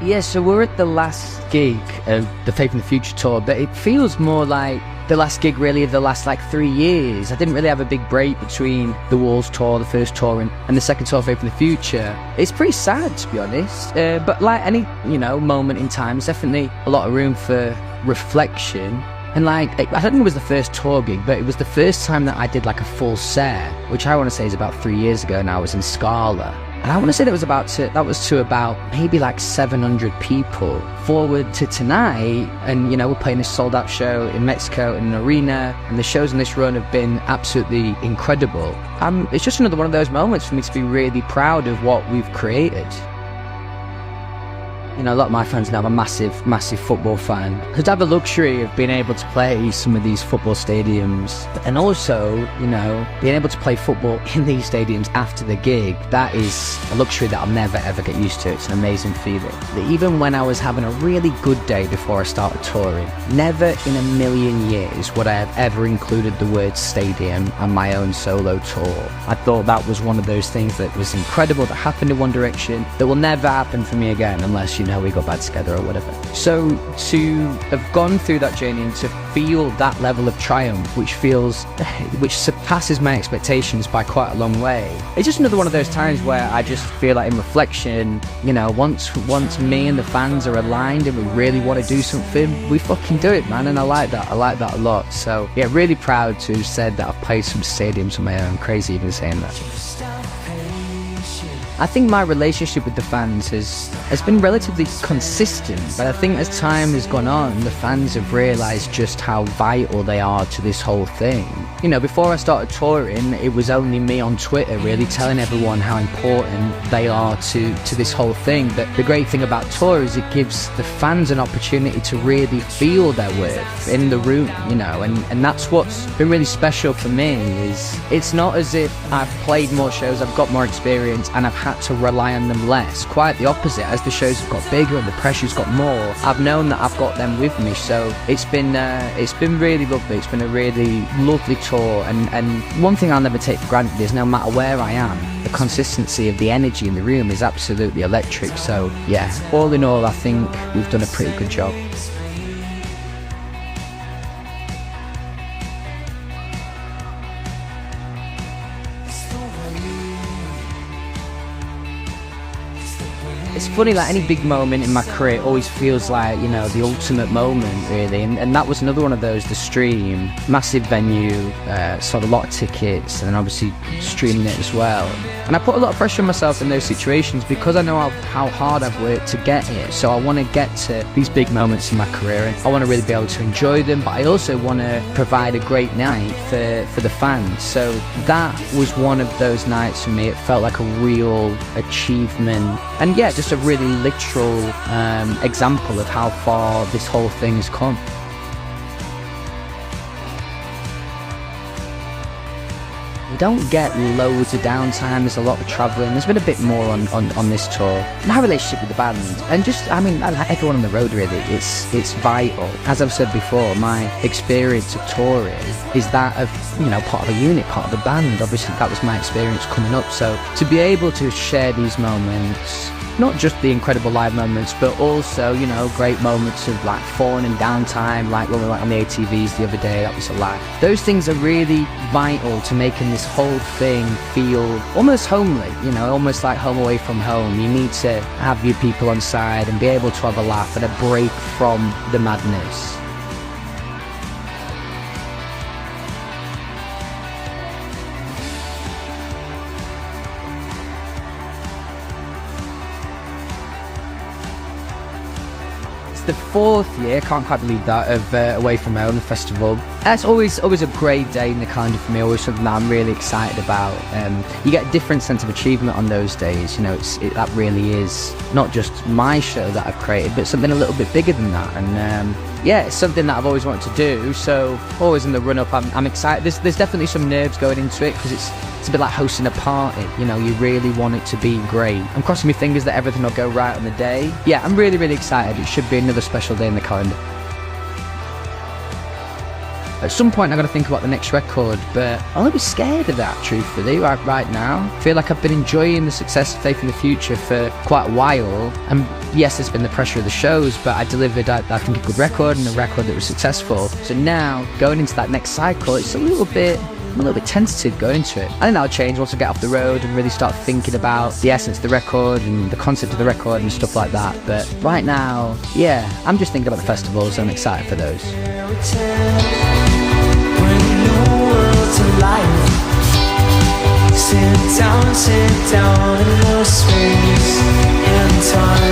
Yeah, so we're at the last gig of the Faith in the Future tour, but it feels more like the last gig really of the last 3 years. I didn't really have a big break between the Walls tour, the first tour, and the second tour, Faith in the Future. It's pretty sad, to be honest, but like any, moment in time, there's definitely a lot of room for reflection. And I don't think it was the first tour gig, but it was the first time that I did a full set, which I want to say is about 3 years ago now. I was in Scala. And I want to say that was to about maybe 700 people. Forward to tonight, and we're playing this sold out show in Mexico in an arena, and the shows in this run have been absolutely incredible. It's just another one of those moments for me to be really proud of what we've created. A lot of my fans know I'm a massive, massive football fan. To have the luxury of being able to play some of these football stadiums, and also, being able to play football in these stadiums after the gig, that is a luxury that I'll never ever get used to. It's an amazing feeling. Even when I was having a really good day before I started touring, never in a million years would I have ever included the word stadium on my own solo tour. I thought that was one of those things that was incredible, that happened in One Direction, that will never happen for me again unless, we got back together or whatever. So to have gone through that journey and to feel that level of triumph, which surpasses my expectations by quite a long way, it's just another one of those times where I just feel like in reflection, once me and the fans are aligned and we really want to do something, we fucking do it, man. And I like that a lot. So yeah, really proud to have said that I've played some stadiums on my own. Crazy even saying that. I think my relationship with the fans has been relatively consistent, but I think as time has gone on, the fans have realised just how vital they are to this whole thing. Before I started touring, it was only me on Twitter really telling everyone how important they are to this whole thing. But the great thing about tour is it gives the fans an opportunity to really feel their worth in the room, and that's what's been really special for me. Is it's not as if I've played more shows, I've got more experience, and I've had to rely on them less. Quite the opposite. As the shows have got bigger and the pressure's got more, I've known that I've got them with me. So it's been really lovely. It's been a really lovely tour, and one thing I'll never take for granted is no matter where I am, the consistency of the energy in the room is absolutely electric. So yeah, all in all, I think we've done a pretty good job. It's funny, any big moment in my career always feels like, the ultimate moment, really. And that was another one of those, the Stream. Massive venue, sold a lot of tickets, and then obviously streaming it as well. And I put a lot of pressure on myself in those situations because I know how hard I've worked to get here. So I want to get to these big moments in my career, and I want to really be able to enjoy them, but I also want to provide a great night for the fans. So that was one of those nights for me. It felt like a real achievement, and yeah, just a really literal example of how far this whole thing has come. We don't get loads of downtime. There's a lot of travelling. There's been a bit more on this tour. My relationship with the band, and like everyone on the road really, it's vital. As I've said before, my experience of touring is that of part of a unit, part of the band. Obviously that was my experience coming up. So to be able to share these moments, not just the incredible live moments, but also, great moments of fun and downtime, like when we went on the ATVs the other day, that was a laugh. Those things are really vital to making this whole thing feel almost homely, almost like home away from home. You need to have your people on side and be able to have a laugh and a break from the madness. The 4th year, can't quite believe that, of Away From Home, the festival. That's always a great day in the calendar for me, always something that I'm really excited about. You get a different sense of achievement on those days, that really is not just my show that I've created, but something a little bit bigger than that. And yeah, it's something that I've always wanted to do, so always in the run-up I'm excited. There's definitely some nerves going into it, because it's a bit like hosting a party, you really want it to be great. I'm crossing my fingers that everything will go right on the day. Yeah, I'm really, really excited. It should be another special day in the calendar. At some point, I got to think about the next record, but I'm a little bit scared of that, truthfully, right now. I feel like I've been enjoying the success of Faith in the Future for quite a while. And yes, there's been the pressure of the shows, but I delivered, I think, a good record and a record that was successful. So now, going into that next cycle, I'm a little bit tentative going into it. I think that'll change once I get off the road and really start thinking about the essence of the record and the concept of the record and stuff like that. But right now, yeah, I'm just thinking about the festivals and I'm excited for those. Sit down in the space and time.